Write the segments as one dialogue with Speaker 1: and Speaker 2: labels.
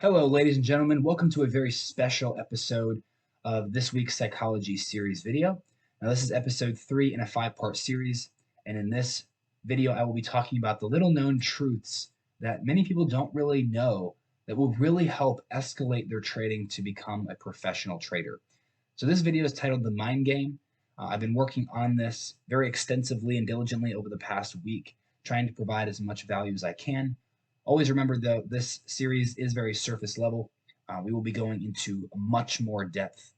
Speaker 1: Hello, ladies and gentlemen. Welcome to a very special episode of this week's Psychology series video. Now, this is episode 3 in a 5-part series, and in this video, I will be talking about the little known truths that many people don't really know that will really help escalate their trading to become a professional trader. So, this video is titled The Mind Game. I've been working on this very extensively and diligently over the past week, trying to provide as much value as I can. Always remember, though, this series is very surface level. We will be going into much more depth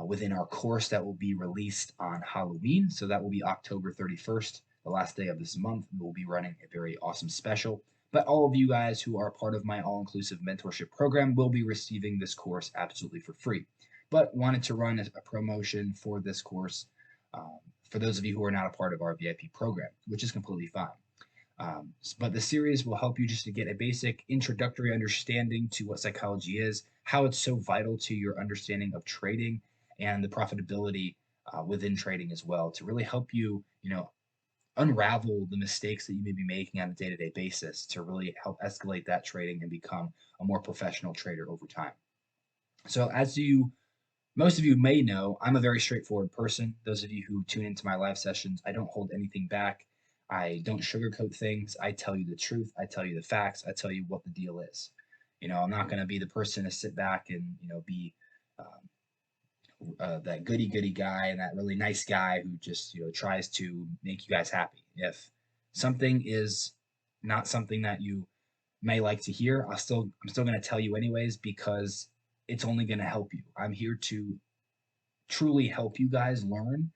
Speaker 1: within our course that will be released on Halloween. So that will be October 31st, the last day of this month. We will be running a very awesome special. But all of you guys who are part of my all-inclusive mentorship program will be receiving this course absolutely for free. But wanted to run a promotion for this course for those of you who are not a part of our VIP program, which is completely fine. But the series will help you just to get a basic introductory understanding to what psychology is, how it's so vital to your understanding of trading and the profitability within trading as well, to really help you, unravel the mistakes that you may be making on a day-to-day basis to really help escalate that trading and become a more professional trader over time. So most of you may know, I'm a very straightforward person. Those of you who tune into my live sessions, I don't hold anything back. I don't sugarcoat things. I tell you the truth. I tell you the facts. I tell you what the deal is. I'm not going to be the person to sit back and, be that goody guy and that really nice guy who just, tries to make you guys happy. If something is not something that you may like to hear, I'm still going to tell you anyways, because it's only going to help you. I'm here to truly help you guys learn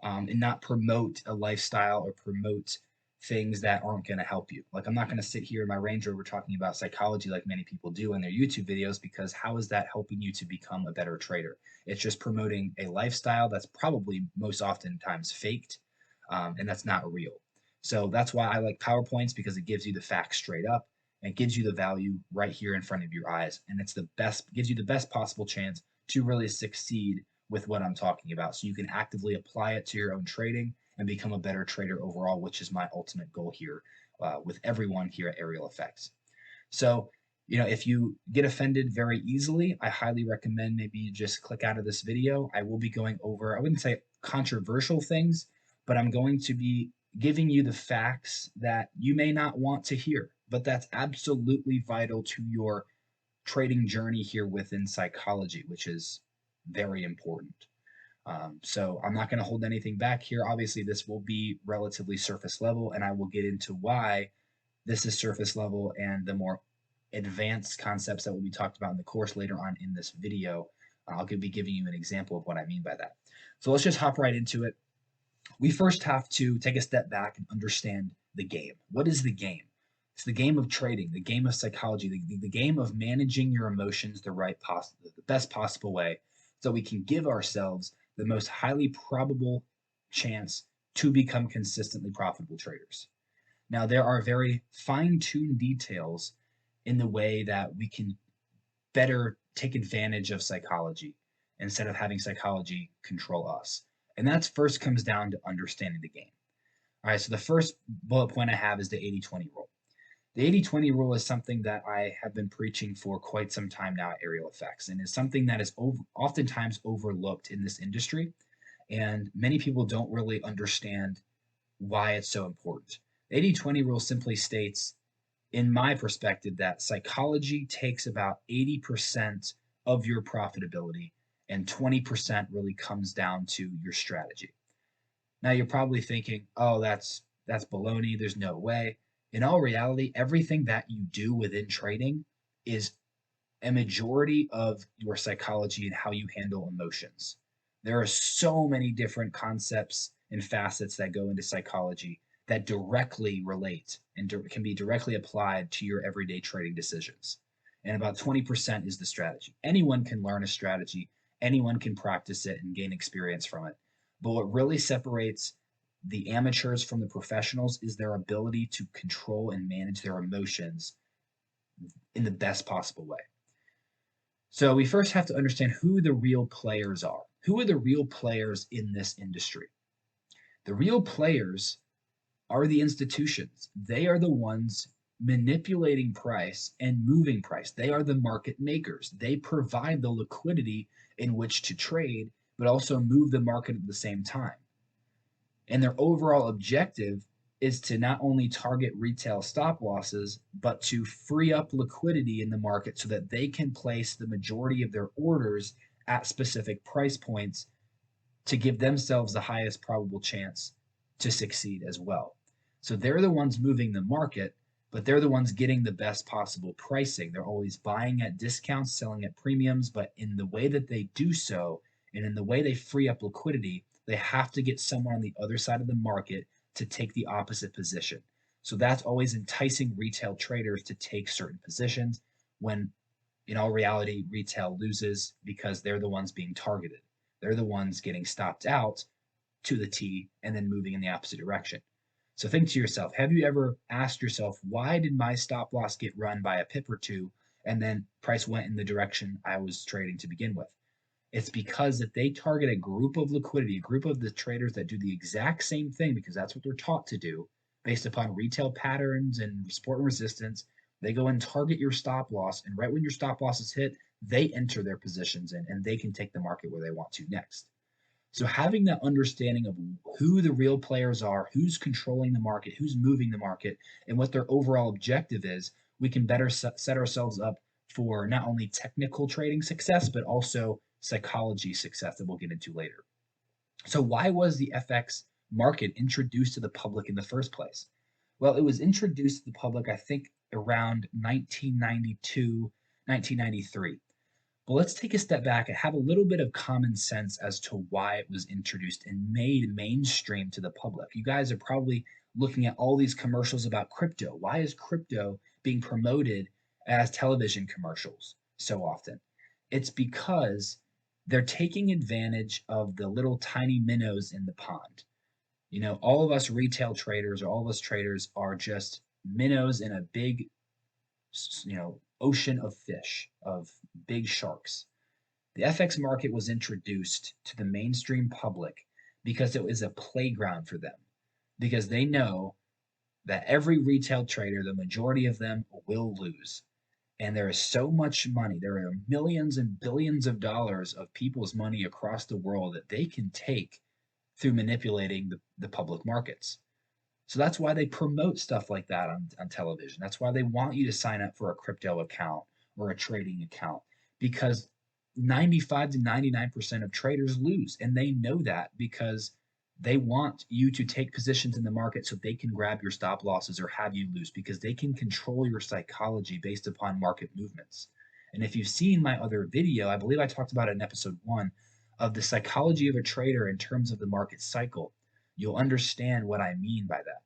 Speaker 1: and not promote a lifestyle or promote things that aren't going to help you. Like, I'm not going to sit here in my Range Rover talking about psychology like many people do in their YouTube videos, because how is that helping you to become a better trader? It's just promoting a lifestyle that's probably most oftentimes faked, and that's not real. So that's why I like PowerPoints, because it gives you the facts straight up and gives you the value right here in front of your eyes. And it's gives you the best possible chance to really succeed with what I'm talking about. So you can actively apply it to your own trading and become a better trader overall, which is my ultimate goal here with everyone here at Aerial Effects. So, if you get offended very easily, I highly recommend maybe you just click out of this video. I will be going over, I wouldn't say controversial things, but I'm going to be giving you the facts that you may not want to hear, but that's absolutely vital to your trading journey here within psychology, which is very important. So I'm not going to hold anything back here. Obviously, this will be relatively surface level, and I will get into why this is surface level and the more advanced concepts that will be talked about in the course later on in this video. I'll be giving you an example of what I mean by that. So let's just hop right into it. We first have to take a step back and understand the game. What is the game? It's the game of trading, the game of psychology, the game of managing your emotions the best possible way, so we can give ourselves the most highly probable chance to become consistently profitable traders. Now, there are very fine-tuned details in the way that we can better take advantage of psychology instead of having psychology control us. And that first comes down to understanding the game. All right, so the first bullet point I have is the 80-20 rule. The 80-20 rule is something that I have been preaching for quite some time now at Aerial Effects, and is something that is oftentimes overlooked in this industry, and many people don't really understand why it's so important. The 80-20 rule simply states, in my perspective, that psychology takes about 80% of your profitability, and 20% really comes down to your strategy. Now, you're probably thinking, oh, that's baloney. There's no way. In all reality, everything that you do within trading is a majority of your psychology and how you handle emotions. There are so many different concepts and facets that go into psychology that directly relate and can be directly applied to your everyday trading decisions. And about 20% is the strategy. Anyone can learn a strategy, anyone can practice it and gain experience from it. But what really separates the amateurs from the professionals is their ability to control and manage their emotions in the best possible way. So we first have to understand who the real players are. Who are the real players in this industry? The real players are the institutions. They are the ones manipulating price and moving price. They are the market makers. They provide the liquidity in which to trade, but also move the market at the same time. And their overall objective is to not only target retail stop losses, but to free up liquidity in the market so that they can place the majority of their orders at specific price points to give themselves the highest probable chance to succeed as well. So they're the ones moving the market, but they're the ones getting the best possible pricing. They're always buying at discounts, selling at premiums, but in the way that they do so and in the way they free up liquidity, they have to get someone on the other side of the market to take the opposite position. So that's always enticing retail traders to take certain positions when in all reality, retail loses because they're the ones being targeted. They're the ones getting stopped out to the T and then moving in the opposite direction. So think to yourself, have you ever asked yourself, why did my stop loss get run by a pip or two and then price went in the direction I was trading to begin with? It's because that they target a group of liquidity, a group of the traders that do the exact same thing because that's what they're taught to do based upon retail patterns and support and resistance. They go and target your stop loss, and right when your stop loss is hit, they enter their positions in and they can take the market where they want to next. So having that understanding of who the real players are, who's controlling the market, who's moving the market, and what their overall objective is, we can better set ourselves up for not only technical trading success, but also psychology success that we'll get into later. So why was the FX market introduced to the public in the first place? Well, it was introduced to the public, I think, around 1992, 1993. But let's take a step back and have a little bit of common sense as to why it was introduced and made mainstream to the public. You guys are probably looking at all these commercials about crypto. Why is crypto being promoted as television commercials so often? It's because they're taking advantage of the little tiny minnows in the pond. You know, all of us retail traders or all of us traders are just minnows in a big, ocean of fish, of big sharks. The FX market was introduced to the mainstream public because it was a playground for them, because they know that every retail trader, the majority of them, will lose. And there is so much money, there are millions and billions of dollars of people's money across the world that they can take through manipulating the public markets. So that's why they promote stuff like that on television. That's why they want you to sign up for a crypto account or a trading account because 95 to 99% of traders lose. And they know that because they want you to take positions in the market so they can grab your stop losses or have you lose because they can control your psychology based upon market movements. And if you've seen my other video, I believe I talked about it in episode 1 of the psychology of a trader in terms of the market cycle, you'll understand what I mean by that.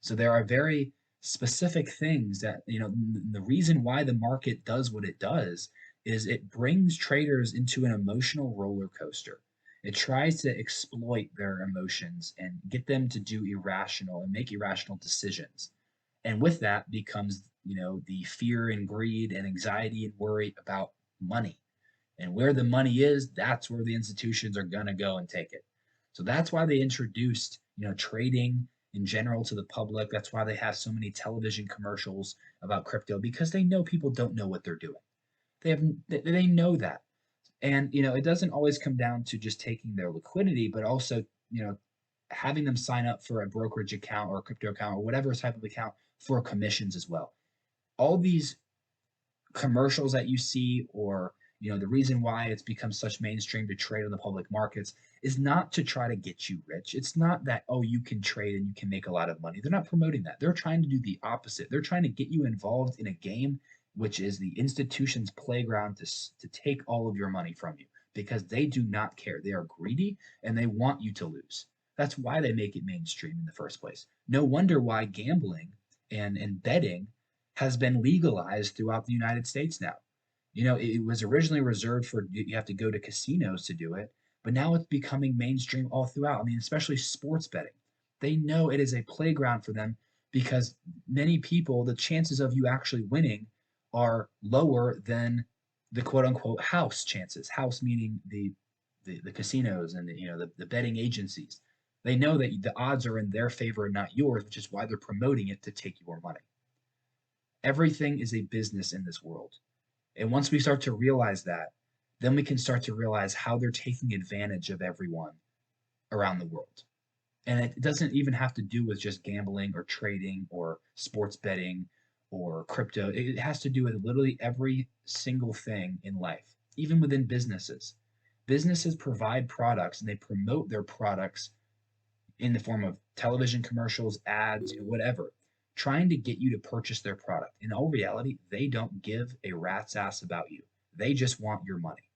Speaker 1: So there are very specific things that, the reason why the market does what it does is it brings traders into an emotional roller coaster. It tries to exploit their emotions and get them to do irrational and make irrational decisions. And with that becomes, the fear and greed and anxiety and worry about money. And where the money is, that's where the institutions are going to go and take it. So that's why they introduced, trading in general to the public. That's why they have so many television commercials about crypto because they know people don't know what they're doing. They know that. And it doesn't always come down to just taking their liquidity, but also, having them sign up for a brokerage account or a crypto account or whatever type of account for commissions as well. All these commercials that you see or the reason why it's become such mainstream to trade on the public markets is not to try to get you rich. It's not that, oh, you can trade and you can make a lot of money. They're not promoting that. They're trying to do the opposite. They're trying to get you involved in a game which is the institution's playground to take all of your money from you because they do not care. They are greedy and they want you to lose. That's why they make it mainstream in the first place. No wonder why gambling and betting has been legalized throughout the United States now. It was originally reserved for you have to go to casinos to do it, but now it's becoming mainstream all throughout. I mean, especially sports betting. They know it is a playground for them because many people, the chances of you actually winning are lower than the quote unquote house chances. House meaning the casinos and the betting agencies. They know that the odds are in their favor and not yours, which is why they're promoting it to take your money. Everything is a business in this world. And once we start to realize that, then we can start to realize how they're taking advantage of everyone around the world. And it doesn't even have to do with just gambling or trading or sports betting or crypto. It has to do with literally every single thing in life, even within businesses. Businesses provide products and they promote their products in the form of television commercials, ads, whatever, trying to get you to purchase their product. In all reality, they don't give a rat's ass about you. They just want your money.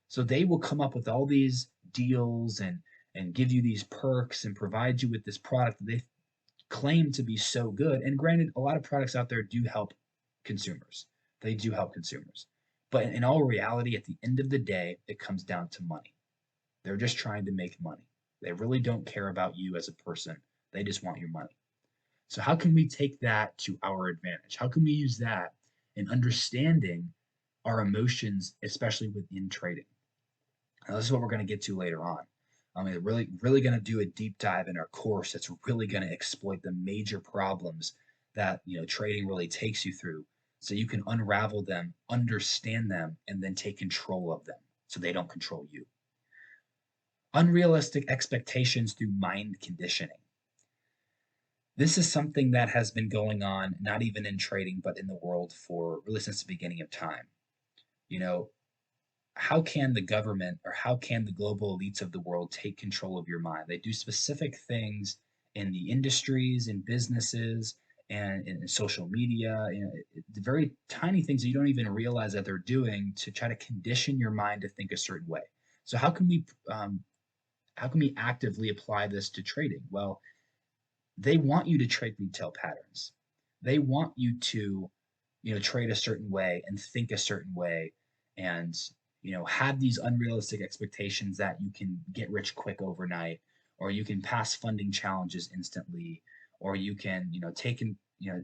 Speaker 1: So they will come up with all these deals and give you these perks and provide you with this product that they claim to be so good. And granted, a lot of products out there do help consumers. They do help consumers. But in all reality, at the end of the day, it comes down to money. They're just trying to make money. They really don't care about you as a person. They just want your money. So how can we take that to our advantage? How can we use that in understanding our emotions, especially within trading? Now, this is what we're going to get to later on. I'm really going to do a deep dive in our course that's really going to exploit the major problems that trading really takes you through, so you can unravel them, understand them, and then take control of them, so they don't control you. Unrealistic expectations through mind conditioning. This is something that has been going on, not even in trading, but in the world for really since the beginning of time. You know, how can the government or how can the global elites of the world take control of your mind? They do specific things in the industries, in businesses, and in social media, the very tiny things that you don't even realize that they're doing to try to condition your mind to think a certain way. So how can we actively apply this to trading? Well, they want you to trade retail patterns. They want you to, trade a certain way and think a certain way and, have these unrealistic expectations that you can get rich quick overnight, or you can pass funding challenges instantly, or you can, take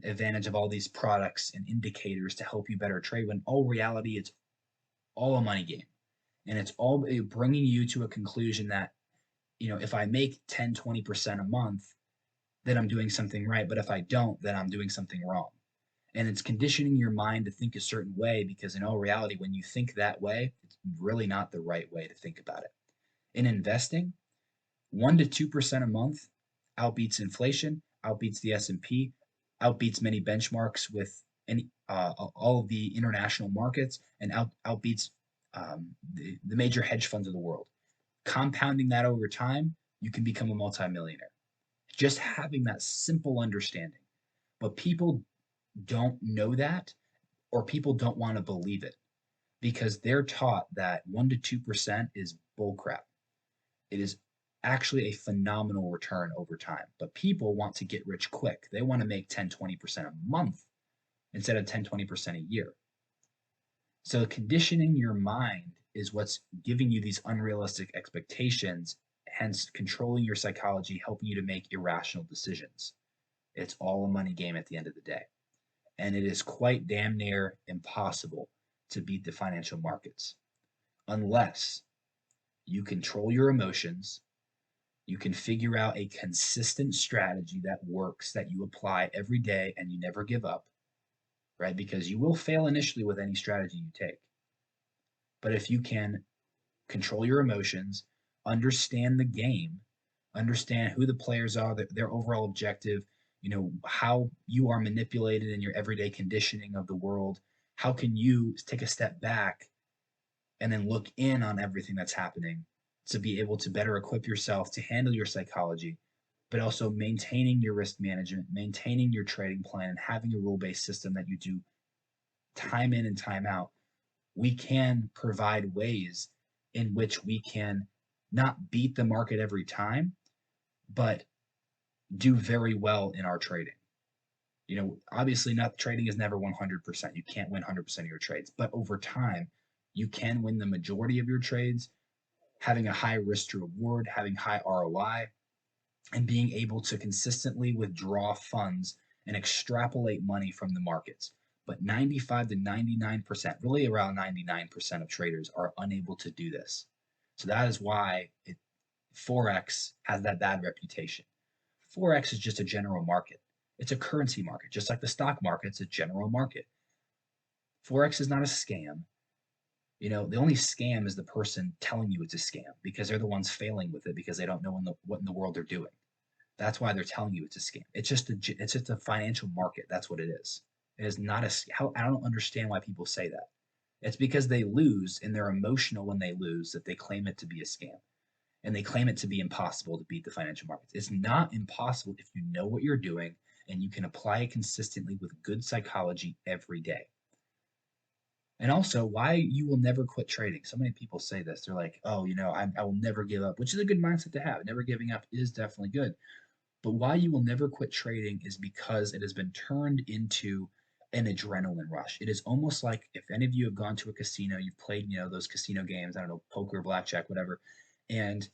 Speaker 1: advantage of all these products and indicators to help you better trade, when all reality, it's all a money game. And it's all bringing you to a conclusion that, if I make 10, 20% a month, then I'm doing something right. But if I don't, then I'm doing something wrong. And it's conditioning your mind to think a certain way, because in all reality, when you think that way, it's really not the right way to think about it. In investing, 1 to 2% a month outbeats inflation, outbeats the S&P, outbeats many benchmarks with all of the international markets, and outbeats the major hedge funds of the world. Compounding that over time, you can become a multimillionaire. Just having that simple understanding. But people don't know that, or people don't want to believe it, because they're taught that 1 to 2% is bullcrap. It is actually a phenomenal return over time. But people want to get rich quick. They want to make 10, 20% a month instead of 10, 20% a year. So conditioning your mind is what's giving you these unrealistic expectations, hence controlling your psychology, helping you to make irrational decisions. It's all a money game at the end of the day. And it is quite damn near impossible to beat the financial markets unless you control your emotions, you can figure out a consistent strategy that works, that you apply every day and you never give up, right? Because you will fail initially with any strategy you take. But if you can control your emotions, understand the game, understand who the players are, their overall objective, how you are manipulated in your everyday conditioning of the world, how can you take a step back and then look in on everything that's happening to be able to better equip yourself to handle your psychology, but also maintaining your risk management, maintaining your trading plan, and having a rule-based system that you do time in and time out. We can provide ways in which we can not beat the market every time, but do very well in our trading. Obviously not trading is never 100%. You can't win 100% of your trades, but over time, you can win the majority of your trades, having a high risk to reward, having high ROI, and being able to consistently withdraw funds and extrapolate money from the markets. But 95 to 99%, really around 99% of traders are unable to do this. So that is why Forex has that bad reputation. Forex is just a general market. It's a currency market, just like the stock market. It's a general market. Forex is not a scam. The only scam is the person telling you it's a scam because they're the ones failing with it because they don't know what in the world they're doing. That's why they're telling you it's a scam. It's just a financial market. That's what it is. It is not a. How I don't understand why people say that. It's because they lose and they're emotional when they lose that they claim it to be a scam and they claim it to be impossible to beat the financial markets. It's not impossible if you know what you're doing and you can apply it consistently with good psychology every day. And also, why you will never quit trading. So many people say this. They're like, oh, I will never give up, which is a good mindset to have. Never giving up is definitely good. But why you will never quit trading is because it has been turned into an adrenaline rush. It is almost like if any of you have gone to a casino, you've played, those casino games, I don't know, poker, blackjack, whatever, and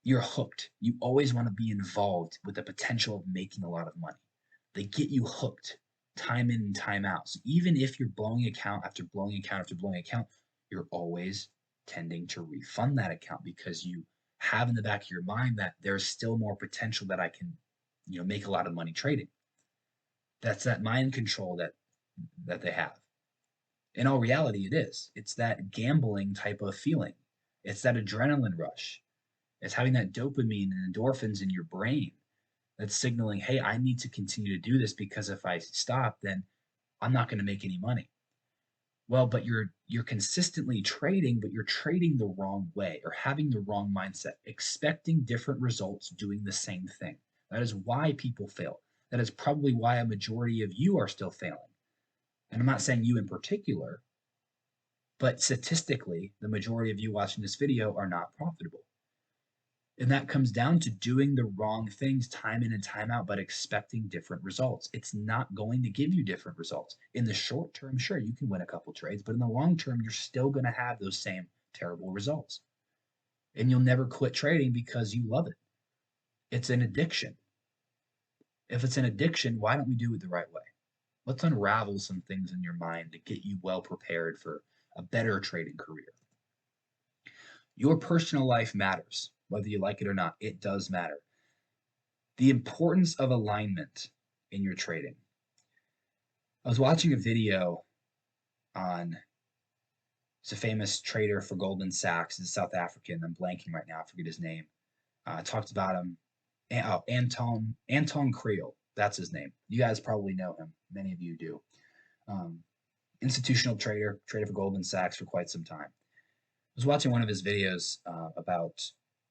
Speaker 1: you're hooked. You always want to be involved with the potential of making a lot of money. They get you hooked time in and time out. So even if you're blowing account after blowing account after blowing account, you're always tending to refund that account because you have in the back of your mind that there's still more potential that I can, make a lot of money trading. That's that mind control that they have. In all reality, it is. It's that gambling type of feeling. It's that adrenaline rush. It's having that dopamine and endorphins in your brain that's signaling, hey, I need to continue to do this because if I stop, then I'm not going to make any money. Well, but you're consistently trading, but you're trading the wrong way or having the wrong mindset, expecting different results doing the same thing. That is why people fail. That is probably why a majority of you are still failing. And I'm not saying you in particular, but statistically, the majority of you watching this video are not profitable. And that comes down to doing the wrong things time in and time out, but expecting different results. It's not going to give you different results. In the short term, sure, you can win a couple trades, but in the long term, you're still going to have those same terrible results. And you'll never quit trading because you love it. It's an addiction. If it's an addiction, why don't we do it the right way? Let's unravel some things in your mind to get you well prepared for a better trading career. Your personal life matters, whether you like it or not. It does matter. The importance of alignment in your trading. I was watching a video on it's a famous trader for Goldman Sachs. He's South African. I'm blanking right now. I forget his name. Talked about him. Anton Creel. That's his name. You guys probably know him. Many of you do. Institutional trader, traded for Goldman Sachs for quite some time. I was watching one of his videos about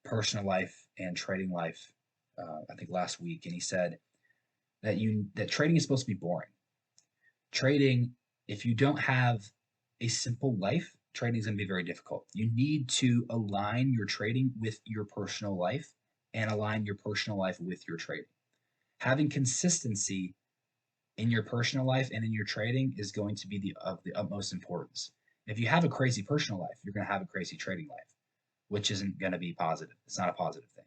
Speaker 1: personal life and trading life, I think last week, and he said that trading is supposed to be boring. Trading, if you don't have a simple life, trading is going to be very difficult. You need to align your trading with your personal life and align your personal life with your trading. Having consistency in your personal life and in your trading is going to be of the utmost importance. If you have a crazy personal life, you're going to have a crazy trading life, which isn't going to be positive. It's not a positive thing.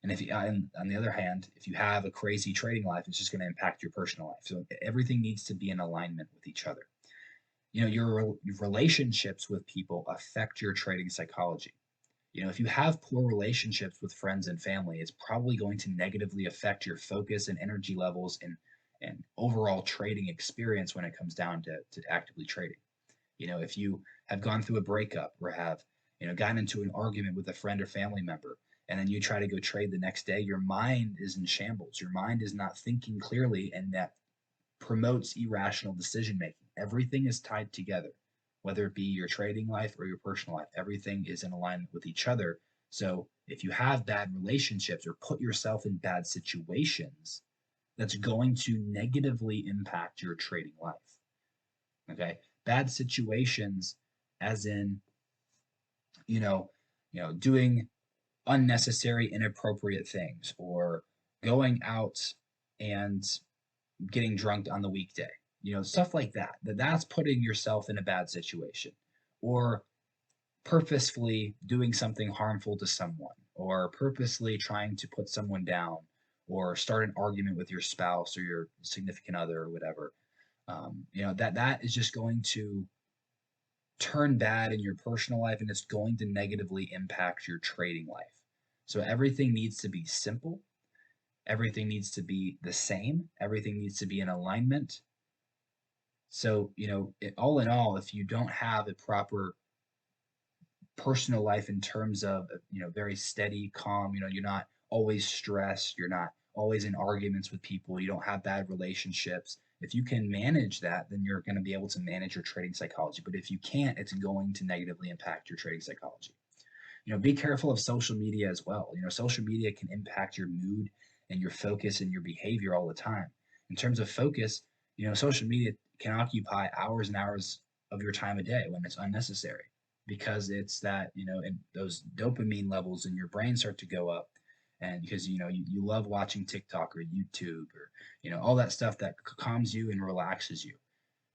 Speaker 1: And if you, on the other hand, if you have a crazy trading life, it's just going to impact your personal life. So everything needs to be in alignment with each other. Your relationships with people affect your trading psychology. If you have poor relationships with friends and family, it's probably going to negatively affect your focus and energy levels and overall trading experience when it comes down to actively trading. If you have gone through a breakup or have, gotten into an argument with a friend or family member, and then you try to go trade the next day, your mind is in shambles. Your mind is not thinking clearly, and that promotes irrational decision making. Everything is tied together, whether it be your trading life or your personal life. Everything is in alignment with each other. So if you have bad relationships or put yourself in bad situations, that's going to negatively impact your trading life. Okay, bad situations, as in, doing unnecessary, inappropriate things, or going out and getting drunk on the weekday, stuff like that. That's putting yourself in a bad situation, or purposefully doing something harmful to someone, or purposely trying to put someone down, or start an argument with your spouse or your significant other or whatever. That is just going to turn bad in your personal life, and it's going to negatively impact your trading life. So everything needs to be simple. Everything needs to be the same. Everything needs to be in alignment. So, all in all, if you don't have a proper personal life in terms of, very steady, calm, you're not always stressed, you're not always in arguments with people, you don't have bad relationships. If you can manage that, then you're going to be able to manage your trading psychology. But if you can't, it's going to negatively impact your trading psychology. Be careful of social media as well. Social media can impact your mood and your focus and your behavior all the time. In terms of focus, social media can occupy hours and hours of your time a day when it's unnecessary, because it's that, and those dopamine levels in your brain start to go up. And because, you love watching TikTok or YouTube or, all that stuff that calms you and relaxes you.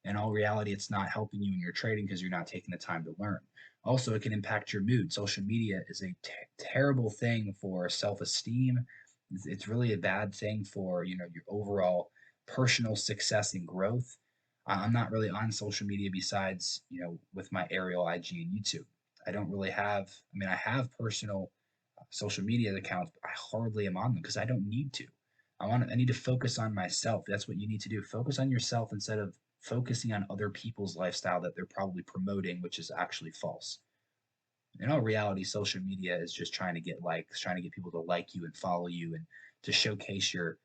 Speaker 1: In all reality, it's not helping you in your trading because you're not taking the time to learn. Also, it can impact your mood. Social media is a terrible thing for self-esteem. It's really a bad thing for, your overall personal success and growth. I'm not really on social media besides, with my Ariel IG and YouTube. I don't really have, I have personal social media accounts, but I hardly am on them because I don't need to. I need to focus on myself. That's what you need to do. Focus on yourself instead of focusing on other people's lifestyle that they're probably promoting, which is actually false. In all reality, social media is just trying to get likes, trying to get people to like you and follow you and to showcase your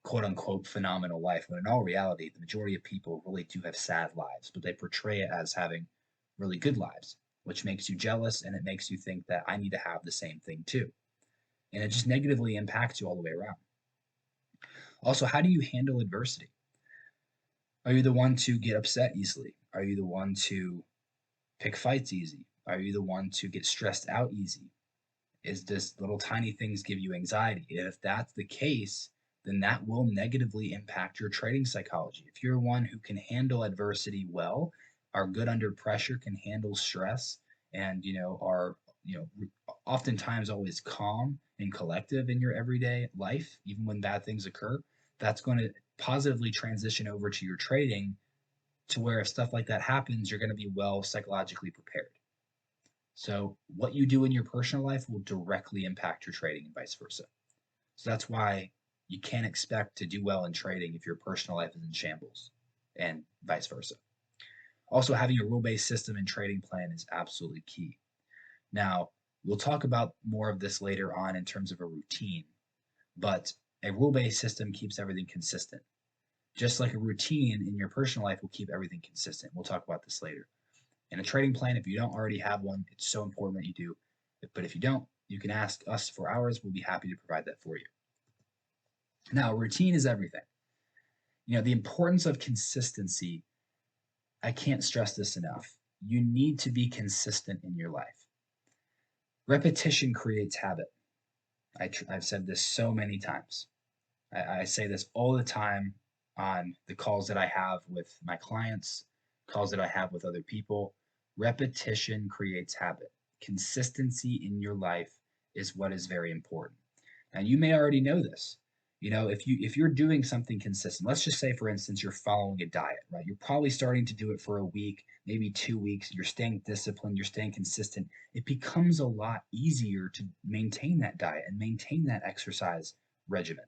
Speaker 1: quote unquote phenomenal life. When in all reality, the majority of people really do have sad lives, but they portray it as having really good lives, which makes you jealous and it makes you think that I need to have the same thing too. And it just negatively impacts you all the way around. Also, how do you handle adversity? Are you the one to get upset easily? Are you the one to pick fights easy? Are you the one to get stressed out easy? Is this little tiny things give you anxiety? And if that's the case, then that will negatively impact your trading psychology. If you're one who can handle adversity well, are good under pressure, can handle stress, and are oftentimes always calm and collective in your everyday life, even when bad things occur, that's going to positively transition over to your trading, to where if stuff like that happens, you're going to be well psychologically prepared. So what you do in your personal life will directly impact your trading and vice versa. So that's why you can't expect to do well in trading if your personal life is in shambles, and vice versa. Also, having a rule-based system and trading plan is absolutely key. Now, we'll talk about more of this later on in terms of a routine, but a rule-based system keeps everything consistent. Just like a routine in your personal life will keep everything consistent. We'll talk about this later. And a trading plan, if you don't already have one, it's so important that you do. But if you don't, you can ask us for ours. We'll be happy to provide that for you. Now, routine is everything. The importance of consistency, I can't stress this enough. You need to be consistent in your life. Repetition creates habit. I've said this so many times. I say this all the time on the calls that I have with my clients, calls that I have with other people. Repetition creates habit. Consistency in your life is what is very important. Now, you may already know this. If you're doing something consistent, let's just say, for instance, you're following a diet, right? You're probably starting to do it for a week, maybe 2 weeks. You're staying disciplined, you're staying consistent. It becomes a lot easier to maintain that diet and maintain that exercise regimen,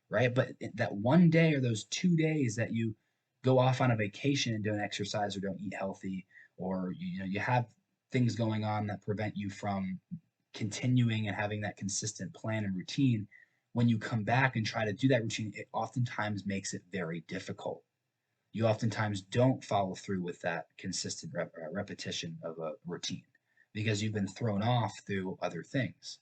Speaker 1: right? But that one day or those 2 days that you go off on a vacation and don't exercise or don't eat healthy, or you have things going on that prevent you from continuing and having that consistent plan and routine, when you come back and try to do that routine, it oftentimes makes it very difficult. You oftentimes don't follow through with that consistent repetition of a routine because you've been thrown off through other things.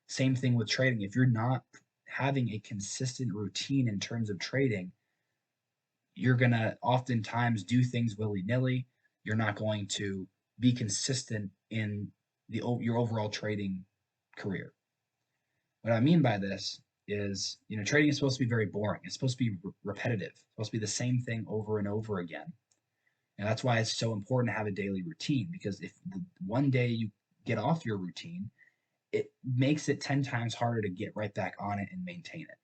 Speaker 1: Same thing with trading. If you're not having a consistent routine in terms of trading, you're going to oftentimes do things willy-nilly. You're not going to be consistent in your overall trading career. What I mean by this is, trading is supposed to be very boring. It's supposed to be repetitive. It's supposed to be the same thing over and over again. And that's why it's so important to have a daily routine, because if one day you get off your routine, it makes it 10 times harder to get right back on it and maintain it.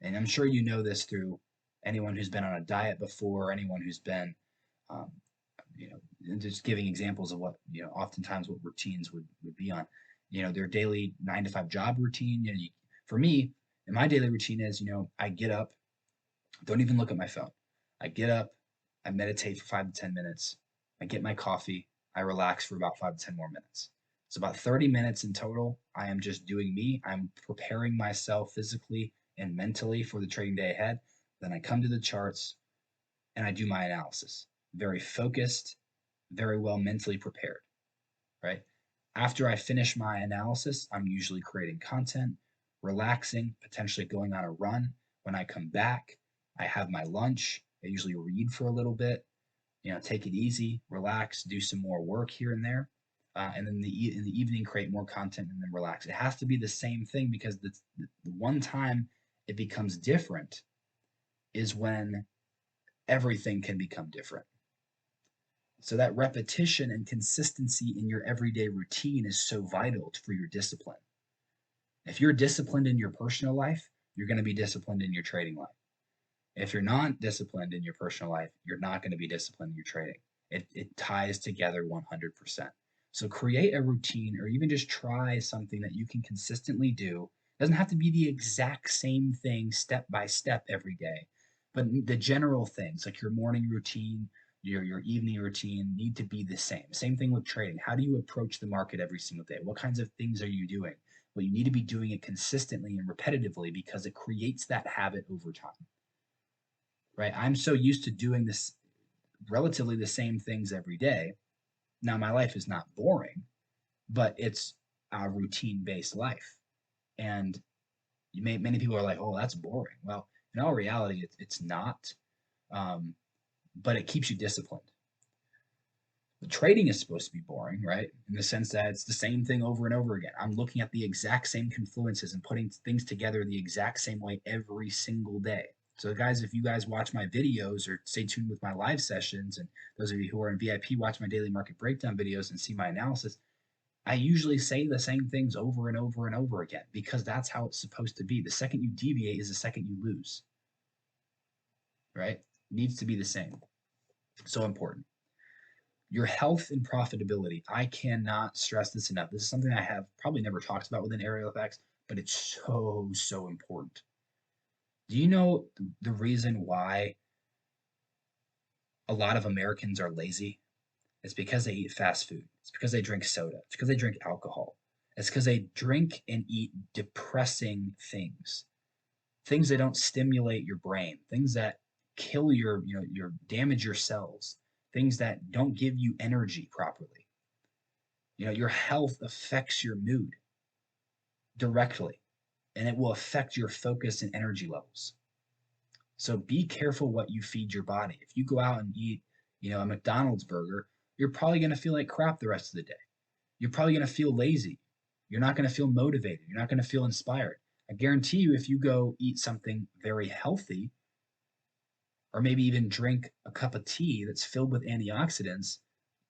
Speaker 1: And I'm sure you know this through anyone who's been on a diet before, anyone who's been, um, just giving examples of what, oftentimes what routines would be on, their daily 9 to 5 job routine. For me, And my daily routine is, I get up, don't even look at my phone. I get up, I meditate for 5 to 10 minutes. I get my coffee, I relax for about 5 to 10 more minutes. So about 30 minutes in total. I am just doing me. I'm preparing myself physically and mentally for the trading day ahead. Then I come to the charts and I do my analysis. Very focused, very well mentally prepared, right? After I finish my analysis, I'm usually creating content, relaxing, potentially going on a run. When I come back, I have my lunch. I usually read for a little bit, take it easy, relax, do some more work here and there. And then in the evening, create more content and then relax. It has to be the same thing because the one time it becomes different is when everything can become different. So that repetition and consistency in your everyday routine is so vital for your discipline. If you're disciplined in your personal life, you're going to be disciplined in your trading life. If you're not disciplined in your personal life, you're not going to be disciplined in your trading. It ties together 100%. So create a routine or even just try something that you can consistently do. It doesn't have to be the exact same thing step by step every day, but the general things like your morning routine, your evening routine need to be the same. Same thing with trading. How do you approach the market every single day? What kinds of things are you doing? Well, you need to be doing it consistently and repetitively because it creates that habit over time, right? I'm so used to doing this relatively the same things every day. Now, my life is not boring, but it's a routine based life. And many people are like, oh, that's boring. Well, in all reality, it's not, um, but it keeps you disciplined. The trading is supposed to be boring, right? In the sense that it's the same thing over and over again. I'm looking at the exact same confluences and putting things together the exact same way every single day. So, guys, if you guys watch my videos or stay tuned with my live sessions, and those of you who are in VIP watch my daily market breakdown videos and see my analysis, I usually say the same things over and over and over again because that's how it's supposed to be. The second you deviate is the second you lose, right? It needs to be the same. So important. Your health and profitability. I cannot stress this enough. This is something I have probably never talked about within aerial effects, but it's so, so important. Do you know the reason why a lot of Americans are lazy? It's because they eat fast food. It's because they drink soda. It's because they drink alcohol. It's because they drink and eat depressing things, things that don't stimulate your brain, things that kill your damage your cells, things that don't give you energy properly. Your health affects your mood directly, and it will affect your focus and energy levels. So be careful what you feed your body. If you go out and eat, a McDonald's burger, you're probably going to feel like crap the rest of the day. You're probably going to feel lazy. You're not going to feel motivated. You're not going to feel inspired. I guarantee you, if you go eat something very healthy, or maybe even drink a cup of tea that's filled with antioxidants,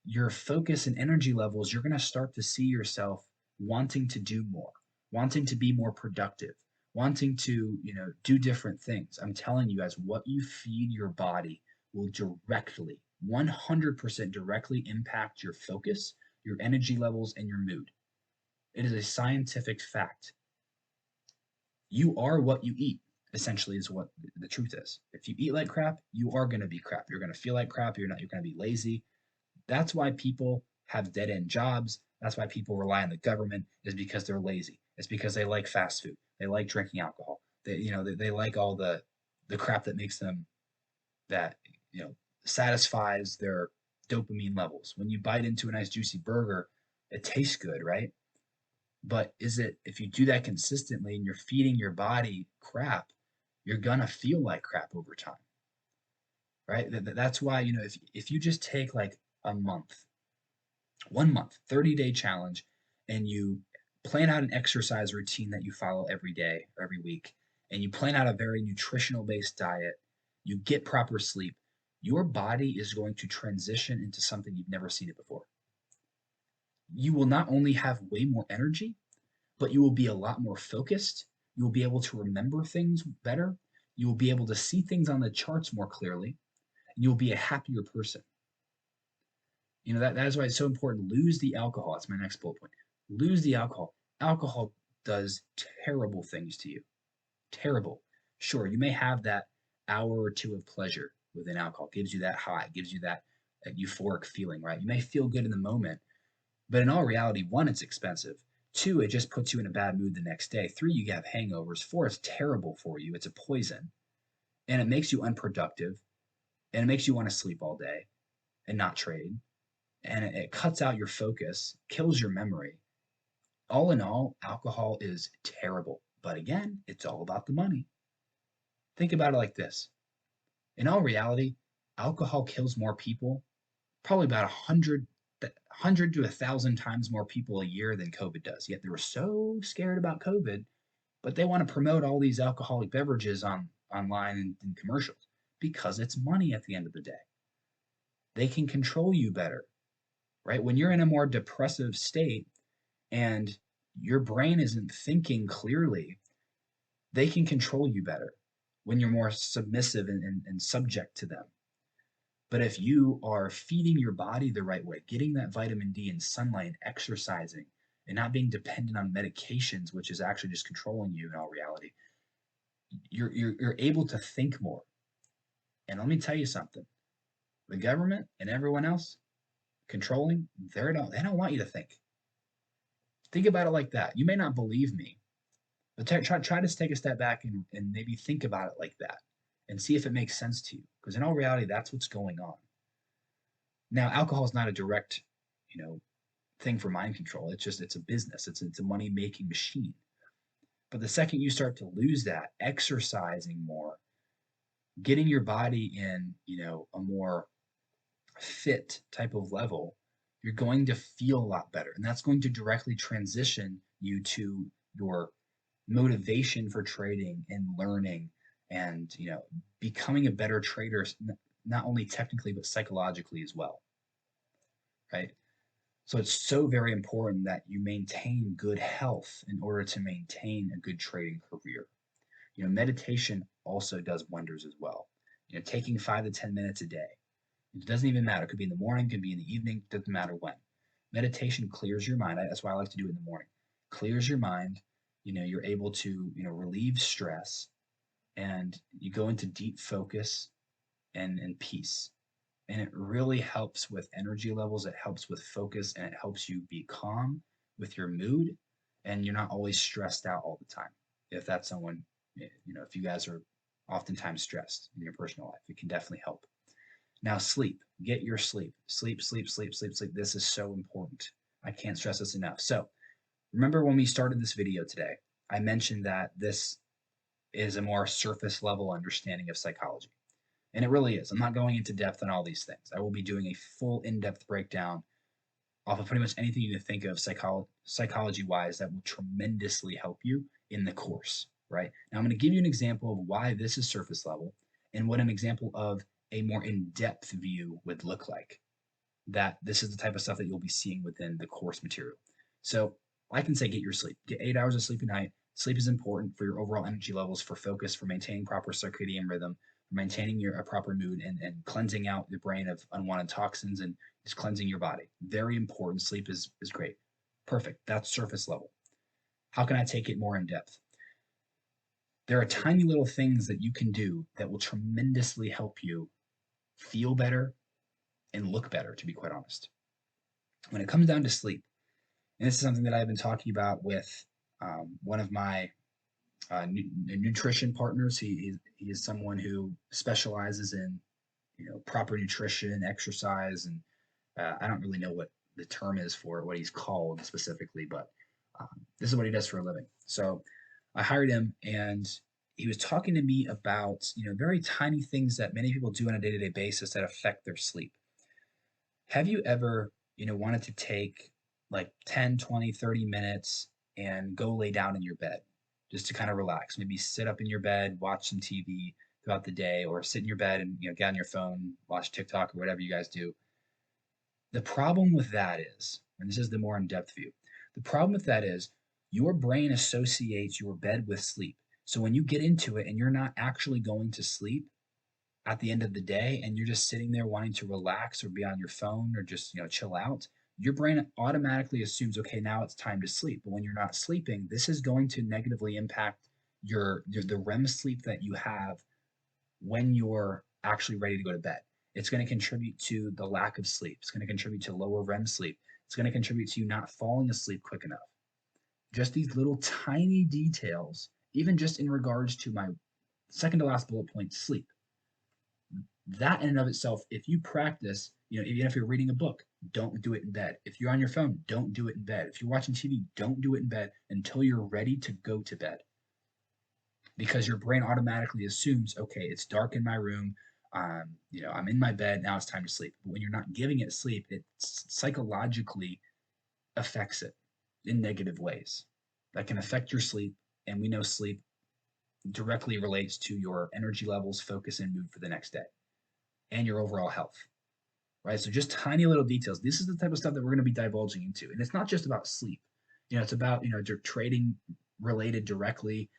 Speaker 1: your focus and energy levels, you're going to start to see yourself wanting to do more, wanting to be more productive, wanting to, do different things. I'm telling you guys, what you feed your body will directly, 100% directly impact your focus, your energy levels, and your mood. It is a scientific fact. You are what you eat, essentially, is what the truth is. If you eat like crap, you are going to be crap. You're going to feel like crap. You're going to be lazy. That's why people have dead end jobs. That's why people rely on the government, is because they're lazy. It's because they like fast food. They like drinking alcohol. They like all the crap that makes them, that, satisfies their dopamine levels. When you bite into a nice juicy burger, it tastes good, right? But if you do that consistently and you're feeding your body crap, you're gonna feel like crap over time, right? That's why, if you just take like a month, 1 month, 30-day challenge, and you plan out an exercise routine that you follow every day or every week, and you plan out a very nutritional based diet, you get proper sleep, your body is going to transition into something you've never seen it before. You will not only have way more energy, but you will be a lot more focused. You will be able to remember things better. You will be able to see things on the charts more clearly. And you will be a happier person. That is why it's so important. Lose the alcohol. That's my next bullet point. Lose the alcohol. Alcohol does terrible things to you. Terrible. Sure, you may have that hour or two of pleasure within alcohol, gives you that high, gives you that euphoric feeling, right? You may feel good in the moment, but in all reality, one, it's expensive. Two, it just puts you in a bad mood the next day. Three, you have hangovers. Four, it's terrible for you. It's a poison. And it makes you unproductive. And it makes you want to sleep all day and not trade. And it cuts out your focus, kills your memory. All in all, alcohol is terrible. But again, it's all about the money. Think about it like this. In all reality, alcohol kills more people, probably about 100 to 1,000 times more people a year than COVID does. Yet they were so scared about COVID, but they want to promote all these alcoholic beverages online and commercials because it's money at the end of the day. They can control you better, right? When you're in a more depressive state and your brain isn't thinking clearly, they can control you better when you're more submissive and subject to them. But if you are feeding your body the right way, getting that vitamin D and sunlight, and exercising, and not being dependent on medications, which is actually just controlling you in all reality, you're able to think more. And let me tell you something: the government and everyone else controlling, they don't want you to think. Think about it like that. You may not believe me, but try to take a step back and maybe think about it like that and see if it makes sense to you. Because in all reality, that's what's going on. Now, alcohol is not a direct, you know, thing for mind control. It's a business. It's a money making machine. But the second you start to lose that, exercising more, getting your body in, a more fit type of level, you're going to feel a lot better. And that's going to directly transition you to your motivation for trading and learning and, becoming a better trader, not only technically, but psychologically as well. Right. So it's so very important that you maintain good health in order to maintain a good trading career. Meditation also does wonders as well. Taking 5 to 10 minutes a day. It doesn't even matter. It could be in the morning, it could be in the evening, doesn't matter when. Meditation clears your mind. That's why I like to do it in the morning. Clears your mind. You're able to, relieve stress and you go into deep focus and peace. And it really helps with energy levels. It helps with focus and it helps you be calm with your mood. And you're not always stressed out all the time. If that's someone, if you guys are oftentimes stressed in your personal life, it can definitely help. Now, sleep. Get your sleep. Sleep, sleep, sleep, sleep, sleep. This is so important. I can't stress this enough. So, remember when we started this video today, I mentioned that this is a more surface level understanding of psychology. And it really is. I'm not going into depth on all these things. I will be doing a full in-depth breakdown off of pretty much anything you can think of psychology-wise that will tremendously help you in the course, right? Now, I'm going to give you an example of why this is surface level and what an example of a more in-depth view would look like. That this is the type of stuff that you'll be seeing within the course material. So I can say get your sleep. Get 8 hours of sleep a night. Sleep is important for your overall energy levels, for focus, for maintaining proper circadian rhythm, for maintaining your proper mood and cleansing out the brain of unwanted toxins and just cleansing your body. Very important. Sleep is great. Perfect. That's surface level. How can I take it more in depth? There are tiny little things that you can do that will tremendously help you feel better and look better, to be quite honest. When it comes down to sleep, and this is something that I've been talking about with one of my nutrition partners. He is someone who specializes in proper nutrition, exercise, and I don't really know what the term is for it, what he's called specifically, but this is what he does for a living. So I hired him, and he was talking to me about very tiny things that many people do on a day-to-day basis that affect their sleep. Have you ever wanted to take like 10, 20, 30 minutes and go lay down in your bed just to kind of relax? Maybe sit up in your bed, watch some TV throughout the day, or sit in your bed and get on your phone, watch TikTok or whatever you guys do. The problem with that is, and this is the more in-depth view, the problem with that is your brain associates your bed with sleep. So when you get into it and you're not actually going to sleep at the end of the day and you're just sitting there wanting to relax or be on your phone or just chill out, your brain automatically assumes, okay, now it's time to sleep. But when you're not sleeping, this is going to negatively impact the REM sleep that you have when you're actually ready to go to bed. It's going to contribute to the lack of sleep. It's going to contribute to lower REM sleep. It's going to contribute to you not falling asleep quick enough. Just these little tiny details, even just in regards to my second to last bullet point, sleep. That in and of itself, if you practice, even if you're reading a book, don't do it in bed. If you're on your phone, don't do it in bed. If you're watching TV, don't do it in bed until you're ready to go to bed. Because your brain automatically assumes, okay, it's dark in my room. I'm in my bed. Now it's time to sleep. But when you're not giving it sleep, it psychologically affects it in negative ways that can affect your sleep. And we know sleep directly relates to your energy levels, focus, and mood for the next day and your overall health. Right. So just tiny little details. This is the type of stuff that we're going to be divulging into. And it's not just about sleep. It's about, trading related directly,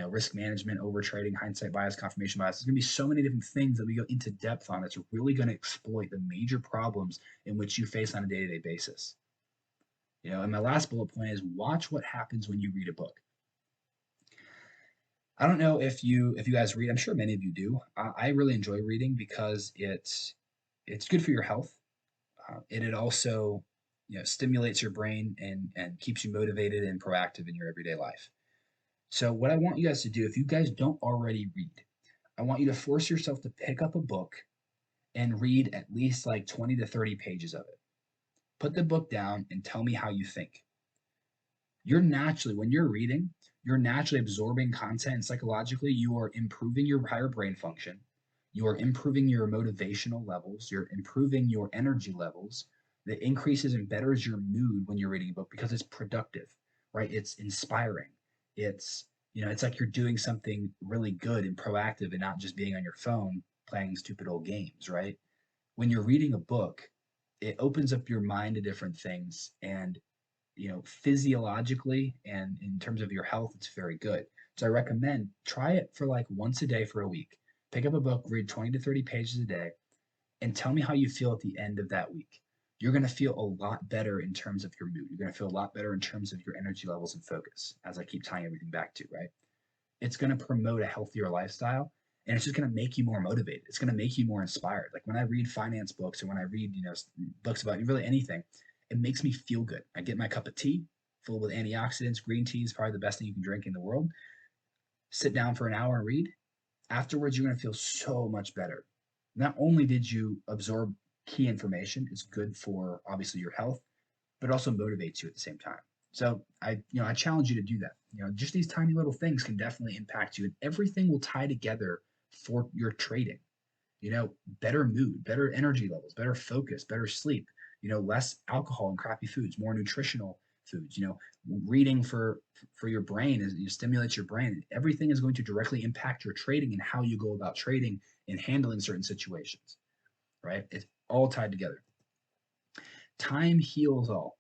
Speaker 1: risk management, over trading, hindsight bias, confirmation bias. There's going to be so many different things that we go into depth on that's really going to exploit the major problems in which you face on a day-to-day basis. And my last bullet point is watch what happens when you read a book. I don't know if you guys read. I'm sure many of you do. I really enjoy reading because it's good for your health. It also stimulates your brain and keeps you motivated and proactive in your everyday life. So what I want you guys to do, if you guys don't already read, I want you to force yourself to pick up a book and read at least like 20 to 30 pages of it. Put the book down and tell me how you think. When you're reading, you're naturally absorbing content, and psychologically you are improving your higher brain function. You are improving your motivational levels. You're improving your energy levels. That increases and betters your mood when you're reading a book because it's productive, right? It's inspiring. It's like you're doing something really good and proactive and not just being on your phone playing stupid old games, right? When you're reading a book, it opens up your mind to different things, and physiologically and in terms of your health, it's very good. So I recommend try it for like once a day for a week. Pick up a book, read 20 to 30 pages a day, and tell me how you feel at the end of that week. You're going to feel a lot better in terms of your mood. You're going to feel a lot better in terms of your energy levels and focus, as I keep tying everything back to, right? It's going to promote a healthier lifestyle, and it's just going to make you more motivated. It's going to make you more inspired. Like when I read finance books or when I read, books about really anything, it makes me feel good. I get my cup of tea full with antioxidants. Green tea is probably the best thing you can drink in the world. Sit down for an hour and read. Afterwards, you're going to feel so much better. Not only did you absorb key information, it's good for obviously your health, but it also motivates you at the same time. So I challenge you to do that. Just these tiny little things can definitely impact you, and everything will tie together for your trading. Better mood, better energy levels, better focus, better sleep, less alcohol and crappy foods, more nutritional foods. Reading for your brain stimulates your brain. Everything is going to directly impact your trading and how you go about trading and handling certain situations, right? It's all tied together. Time heals all.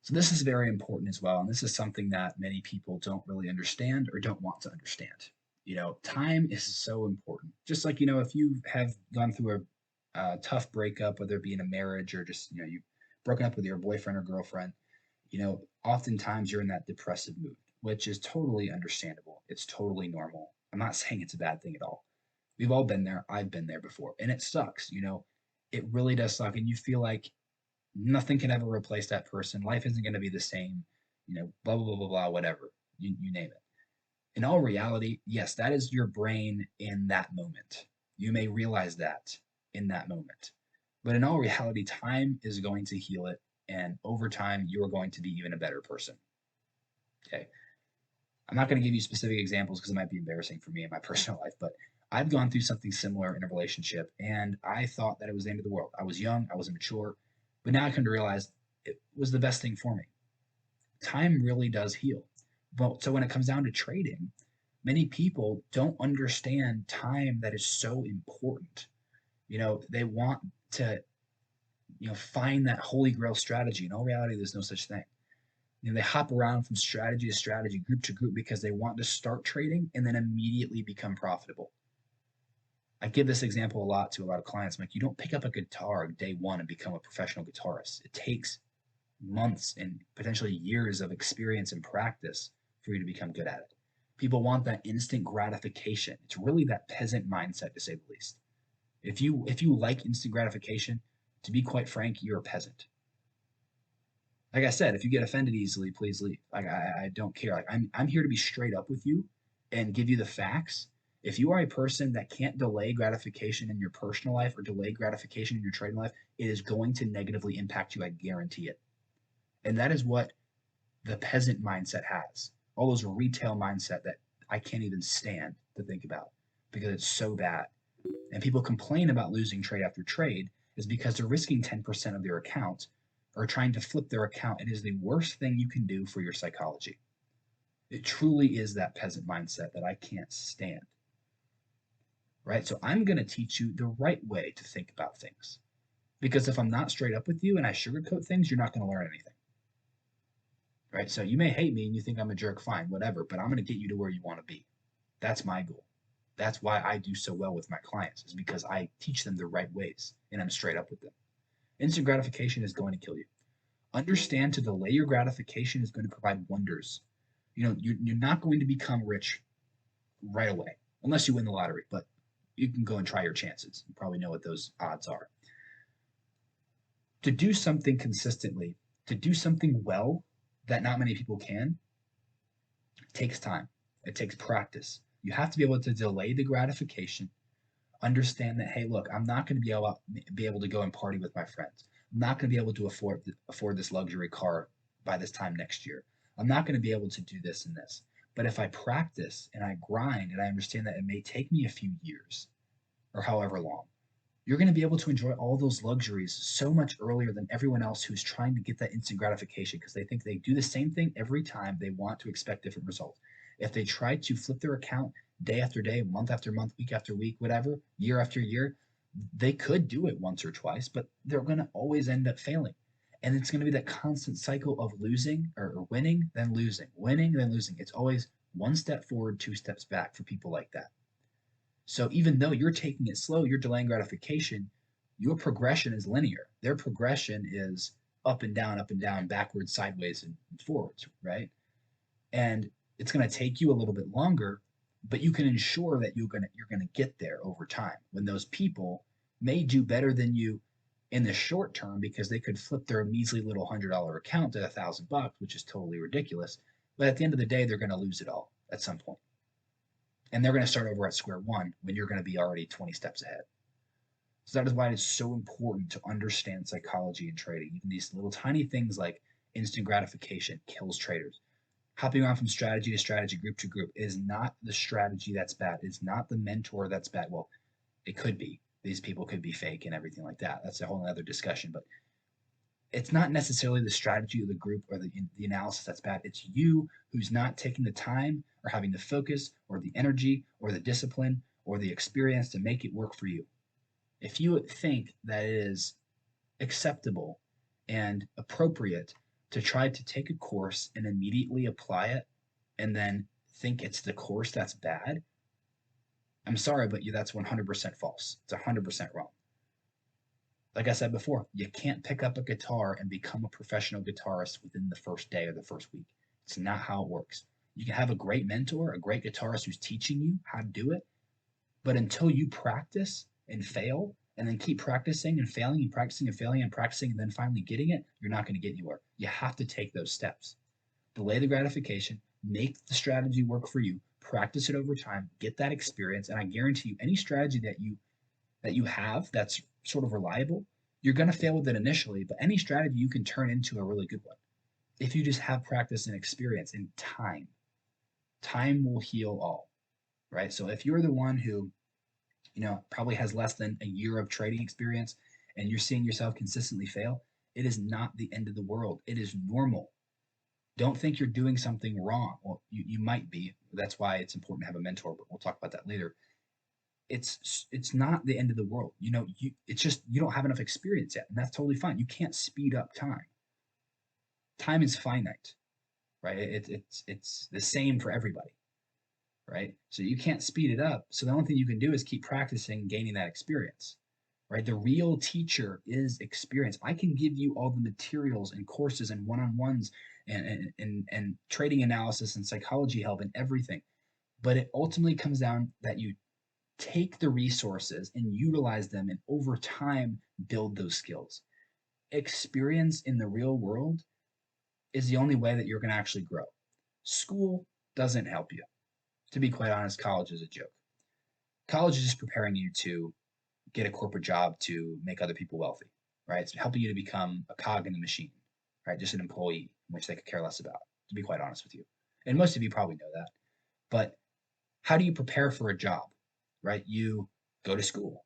Speaker 1: So this is very important as well, and this is something that many people don't really understand or don't want to understand. Time is so important. Just like, if you have gone through a tough breakup, whether it be in a marriage or just, you've broken up with your boyfriend or girlfriend, oftentimes you're in that depressive mood, which is totally understandable. It's totally normal. I'm not saying it's a bad thing at all. We've all been there. I've been there before, and it sucks. It really does suck, and you feel like nothing can ever replace that person. Life isn't going to be the same, blah, blah, blah, blah, blah, whatever. You name it. In all reality, yes, that is your brain in that moment. You may realize that in that moment. But in all reality, time is going to heal it. And over time, you are going to be even a better person. Okay. I'm not going to give you specific examples because it might be embarrassing for me in my personal life, but I've gone through something similar in a relationship, and I thought that it was the end of the world. I was young, I was immature, but now I come to realize it was the best thing for me. Time really does heal. But so when it comes down to trading, many people don't understand time that is so important. They want to, find that holy grail strategy. In all reality, there's no such thing. They hop around from strategy to strategy, group to group, because they want to start trading and then immediately become profitable. I give this example a lot to a lot of clients. I'm like, you don't pick up a guitar day one and become a professional guitarist. It takes months and potentially years of experience and practice for you to become good at it. People want that instant gratification. It's really that peasant mindset, to say the least. If you like instant gratification, to be quite frank, you're a peasant. Like I said, if you get offended easily, please leave. Like I don't care. Like I'm here to be straight up with you and give you the facts. If you are a person that can't delay gratification in your personal life or delay gratification in your trading life, it is going to negatively impact you. I guarantee it. And that is what the peasant mindset has. All those retail mindset that I can't even stand to think about because it's so bad. And people complain about losing trade after trade is because they're risking 10% of their account or trying to flip their account. It is the worst thing you can do for your psychology. It truly is that peasant mindset that I can't stand. Right? So I'm going to teach you the right way to think about things. Because if I'm not straight up with you and I sugarcoat things, you're not going to learn anything. Right? So you may hate me and you think I'm a jerk, fine, whatever, but I'm going to get you to where you want to be. That's my goal. That's why I do so well with my clients, is because I teach them the right ways and I'm straight up with them. Instant gratification is going to kill you. Understand to delay your gratification is going to provide wonders. You're not going to become rich right away unless you win the lottery, but you can go and try your chances. You probably know what those odds are. To do something consistently, to do something well that not many people can, takes time. It takes practice. You have to be able to delay the gratification. Understand that, hey, look, I'm not going to be able to go and party with my friends. I'm not going to be able to afford this luxury car by this time next year. I'm not going to be able to do this and this. But if I practice and I grind and I understand that it may take me a few years or however long, you're going to be able to enjoy all those luxuries so much earlier than everyone else who's trying to get that instant gratification because they think they do the same thing every time they want to expect different results. If they try to flip their account day after day, month after month, week after week, whatever, year after year, they could do it once or twice, but they're going to always end up failing. And it's going to be that constant cycle of losing or winning, then losing, winning, then losing. It's always one step forward, two steps back for people like that. So even though you're taking it slow, you're delaying gratification, your progression is linear. Their progression is up and down, backwards, sideways, and forwards, right? And it's going to take you a little bit longer, but you can ensure that you're gonna get there over time. When those people may do better than you in the short term because they could flip their measly little $100 account to $1,000, which is totally ridiculous. But at the end of the day, they're going to lose it all at some point, and they're going to start over at square one when you're going to be already 20 steps ahead. So that is why it's so important to understand psychology and trading. Even these little tiny things like instant gratification kills traders. Hopping on from strategy to strategy, group to group is not the strategy that's bad. It's not the mentor that's bad. Well, it could be. These people could be fake and everything like that. That's a whole other discussion. But it's not necessarily the strategy of the group or the analysis that's bad. It's you who's not taking the time or having the focus or the energy or the discipline or the experience to make it work for you. If you think that it is acceptable and appropriate to try to take a course and immediately apply it and then think it's the course that's bad, I'm sorry, but that's 100% false. It's 100% wrong. Like I said before, you can't pick up a guitar and become a professional guitarist within the first day or the first week. It's not how it works. You can have a great mentor, a great guitarist who's teaching you how to do it, but until you practice and fail and then keep practicing and failing and practicing and failing and practicing and then finally getting it, you're not going to get anywhere. You have to take those steps. Delay the gratification, make the strategy work for you, practice it over time, get that experience, and I guarantee you any strategy that you have that's sort of reliable, you're going to fail with it initially, but any strategy you can turn into a really good one. If you just have practice and experience and time, time will heal all, right? So if you're the one who probably has less than a year of trading experience and you're seeing yourself consistently fail, it is not the end of the world. It is normal. Don't think you're doing something wrong. Well, you might be. That's why it's important to have a mentor, but we'll talk about that later. It's not the end of the world. It's just you don't have enough experience yet, and that's totally fine. You can't speed up time. Time is finite, right? It's the same for everybody, right? So you can't speed it up. So the only thing you can do is keep practicing, gaining that experience, right? The real teacher is experience. I can give you all the materials and courses and one-on-ones and trading analysis and psychology help and everything. But it ultimately comes down that you take the resources and utilize them and over time build those skills. Experience in the real world is the only way that you're going to actually grow. School doesn't help you. To be quite honest, college is a joke. College is just preparing you to get a corporate job to make other people wealthy, right? It's helping you to become a cog in the machine, right? Just an employee, which they could care less about, to be quite honest with you. And most of you probably know that. But how do you prepare for a job, right? You go to school,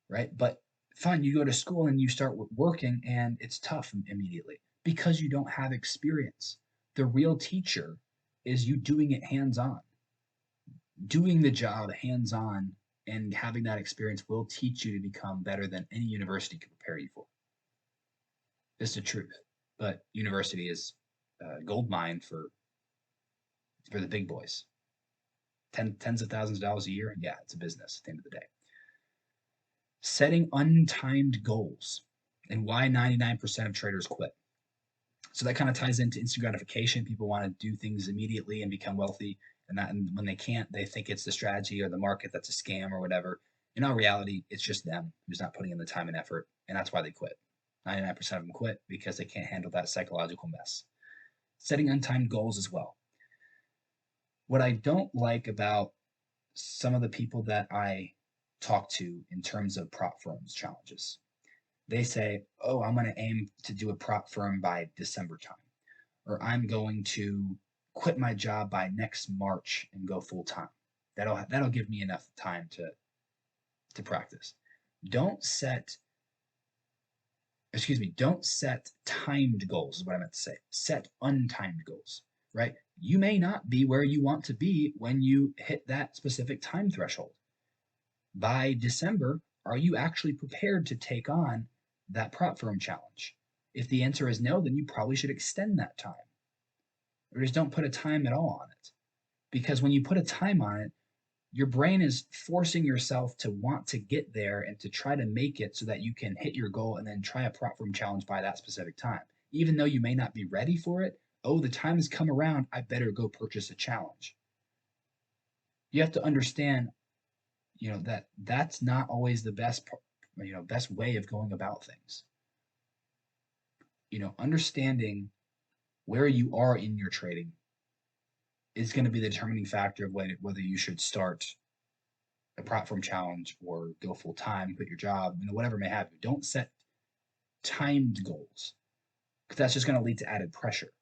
Speaker 1: right? But fine, you go to school and you start working, and it's tough immediately because you don't have experience. The real teacher is you doing it hands on, doing the job hands on, and having that experience will teach you to become better than any university can prepare you for. It's the truth. But university is a gold mine for the big boys. Tens of thousands of dollars a year. Yeah, it's a business at the end of the day. Setting untimed goals and why 99% of traders quit. So that kind of ties into instant gratification. People want to do things immediately and become wealthy. And when they can't, they think it's the strategy or the market that's a scam or whatever. In all reality, it's just them who's not putting in the time and effort. And that's why they quit. 99% of them quit because they can't handle that psychological mess. Setting untimed goals as well. What I don't like about some of the people that I talk to in terms of prop firms challenges, they say, oh, I'm going to aim to do a prop firm by December time, or I'm going to quit my job by next March and go full time. That'll give me enough time to practice. Don't set don't set timed goals, is what I meant to say. Set untimed goals, right? You may not be where you want to be when you hit that specific time threshold. By December, are you actually prepared to take on that prop firm challenge? If the answer is no, then you probably should extend that time. Or just don't put a time at all on it. Because when you put a time on it, your brain is forcing yourself to want to get there and to try to make it so that you can hit your goal and then try a prop firm challenge by that specific time. Even though you may not be ready for it, oh, the time has come around, I better go purchase a challenge. You have to understand, that that's not always the best way of going about things. Understanding where you are in your trading is going to be the determining factor of whether you should start a platform challenge or go full time, quit your job, whatever may have you. Don't set timed goals because that's just going to lead to added pressure.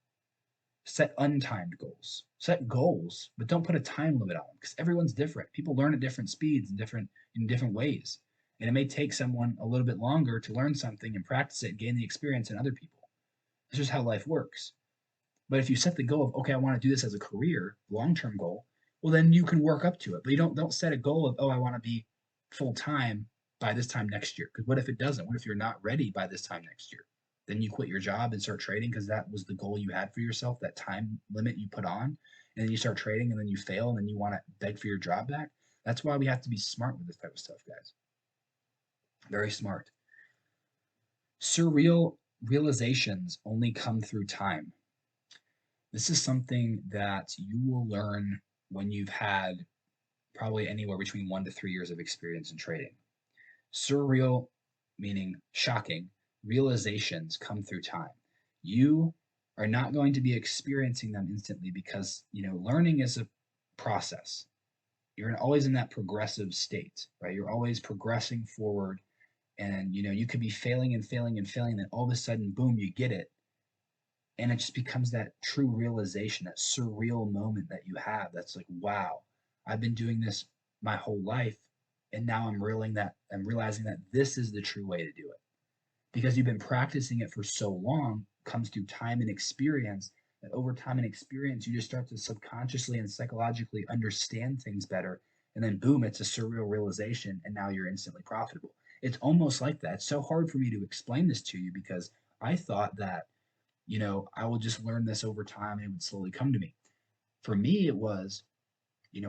Speaker 1: Set untimed goals. Set goals, but don't put a time limit on them because everyone's different. People learn at different speeds and in different ways. And it may take someone a little bit longer to learn something and practice it and gain the experience than other people. It's just how life works. But if you set the goal of, okay, I want to do this as a career, long-term goal, well, then you can work up to it. But you don't set a goal of, oh, I want to be full-time by this time next year. Because what if it doesn't? What if you're not ready by this time next year? Then you quit your job and start trading because that was the goal you had for yourself, that time limit you put on. And then you start trading and then you fail and then you want to beg for your job back. That's why we have to be smart with this type of stuff, guys. Very smart. Surreal realizations only come through time. This is something that you will learn when you've had probably anywhere between 1 to 3 years of experience in trading. Surreal, meaning shocking, realizations come through time. You are not going to be experiencing them instantly because, learning is a process. You're always in that progressive state, right? You're always progressing forward and, you could be failing and failing and failing. Then all of a sudden, boom, you get it. And it just becomes that true realization, that surreal moment that you have. That's like, wow, I've been doing this my whole life, and now I'm realizing that this is the true way to do it. Because you've been practicing it for so long, comes through time and experience, that over time and experience, you just start to subconsciously and psychologically understand things better. And then boom, it's a surreal realization, and now you're instantly profitable. It's almost like that. It's so hard for me to explain this to you because I thought that I will just learn this over time and it would slowly come to me. For me, it was,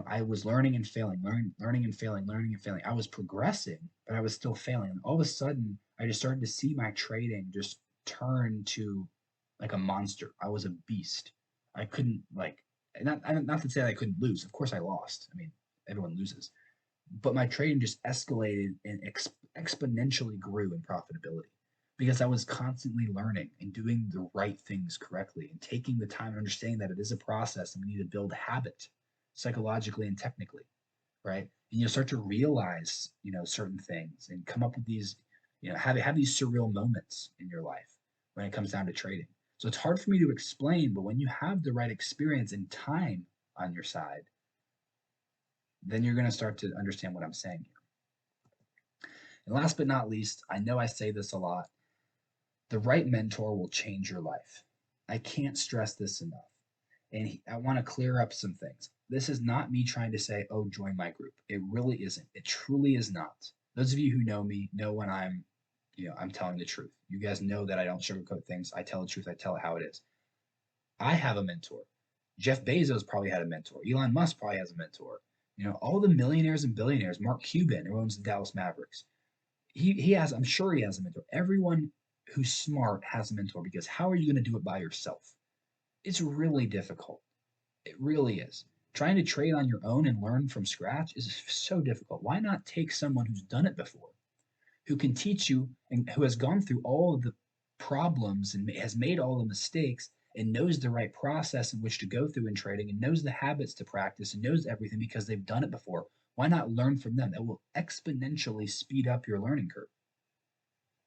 Speaker 1: I was learning and failing, learning and failing, learning and failing. I was progressing, but I was still failing. And all of a sudden, I just started to see my trading just turn to like a monster. I was a beast. I couldn't not to say that I couldn't lose. Of course, I lost. I mean, everyone loses, but my trading just escalated and exponentially grew in profitability because I was constantly learning and doing the right things correctly and taking the time and understanding that it is a process and we need to build habit psychologically and technically, right? And you'll start to realize, certain things and come up with these, have these surreal moments in your life when it comes down to trading. So it's hard for me to explain, but when you have the right experience and time on your side, then you're going to start to understand what I'm saying here. And last but not least, I know I say this a lot, the right mentor will change your life. I can't stress this enough. And I want to clear up some things. This is not me trying to say, oh, join my group. It really isn't. It truly is not. Those of you who know me know when I'm telling the truth. You guys know that I don't sugarcoat things. I tell the truth. I tell it how it is. I have a mentor. Jeff Bezos probably had a mentor. Elon Musk probably has a mentor. All the millionaires and billionaires, Mark Cuban, who owns the Dallas Mavericks, he has, I'm sure he has a mentor. Everyone who's smart has a mentor because how are you going to do it by yourself? It's really difficult. It really is. Trying to trade on your own and learn from scratch is so difficult. Why not take someone who's done it before, who can teach you and who has gone through all of the problems and has made all the mistakes and knows the right process in which to go through in trading and knows the habits to practice and knows everything because they've done it before? Why not learn from them? That will exponentially speed up your learning curve.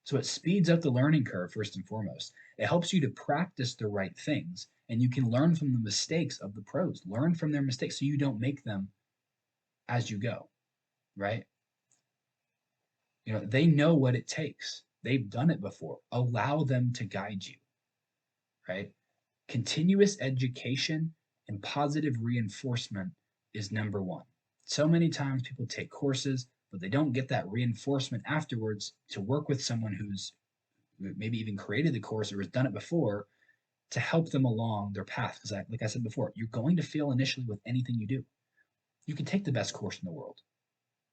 Speaker 1: So it speeds up the learning curve first and foremost. It helps you to practice the right things and you can learn from the mistakes of the pros. Learn from their mistakes so you don't make them as you go, right? They know what it takes. They've done it before. Allow them to guide you, right? Continuous education and positive reinforcement is number one. So many times people take courses, but they don't get that reinforcement afterwards to work with someone who's maybe even created the course or has done it before to help them along their path. Because, like I said before, you're going to fail initially with anything you do. You can take the best course in the world.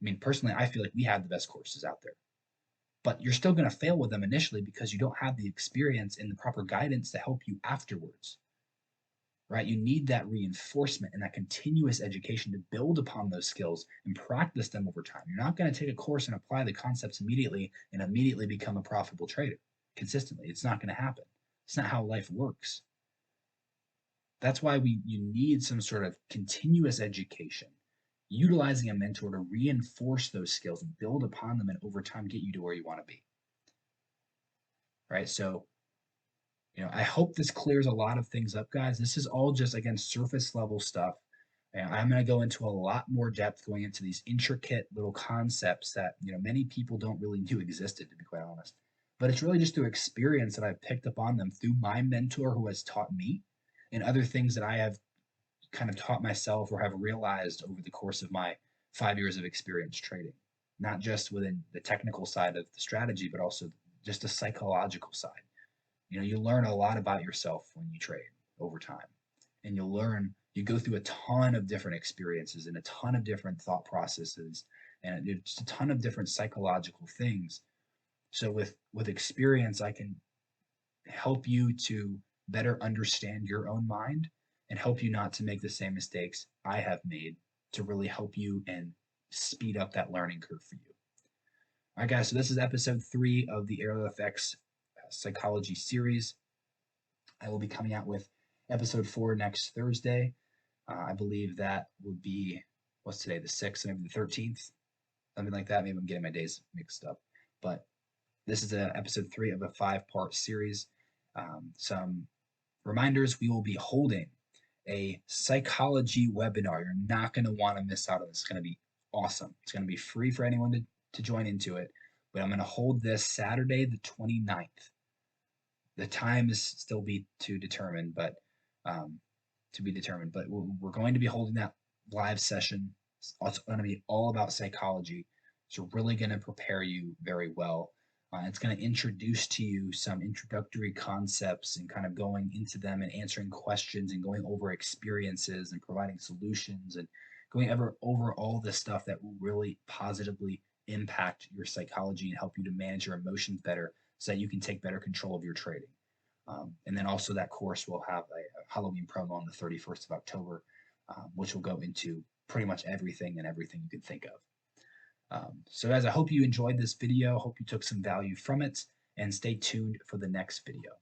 Speaker 1: I mean, personally, I feel like we have the best courses out there, but you're still going to fail with them initially because you don't have the experience and the proper guidance to help you afterwards, right? You need that reinforcement and that continuous education to build upon those skills and practice them over time. You're not going to take a course and apply the concepts immediately and immediately become a profitable trader consistently. It's not going to happen. It's not how life works. That's why you need some sort of continuous education, utilizing a mentor to reinforce those skills and build upon them and over time get you to where you want to be. Right? So, I hope this clears a lot of things up, guys. This is all just, again, surface level stuff. And I'm going to go into a lot more depth going into these intricate little concepts that, many people don't really knew existed, to be quite honest. But it's really just through experience that I've picked up on them through my mentor who has taught me and other things that I have kind of taught myself or have realized over the course of my 5 years of experience trading, not just within the technical side of the strategy, but also just the psychological side. You learn a lot about yourself when you trade over time, and you go through a ton of different experiences and a ton of different thought processes and just a ton of different psychological things. So with experience, I can help you to better understand your own mind and help you not to make the same mistakes I have made to really help you and speed up that learning curve for you. All right, guys, so this is episode 3 of the Aerial FX psychology series. I will be coming out with episode 4 next Thursday. I believe that would be, what's today, the 6th, maybe the 13th, something like that. Maybe I'm getting my days mixed up. But this is episode 3 of a 5-part series. Some reminders: we will be holding a psychology webinar. You're not going to want to miss out on this. It's going to be awesome. It's going to be free for anyone to join into it. But I'm going to hold this Saturday, the 29th. The time is still to be determined, but we're going to be holding that live session. It's going to be all about psychology. So really going to prepare you very well. It's going to introduce to you some introductory concepts and kind of going into them and answering questions and going over experiences and providing solutions and going over all the stuff that will really positively impact your psychology and help you to manage your emotions better so that you can take better control of your trading. And then also that course will have a Halloween promo on the 31st of October, which will go into pretty much everything and everything you can think of. So guys, I hope you enjoyed this video. Hope you took some value from it, and stay tuned for the next video.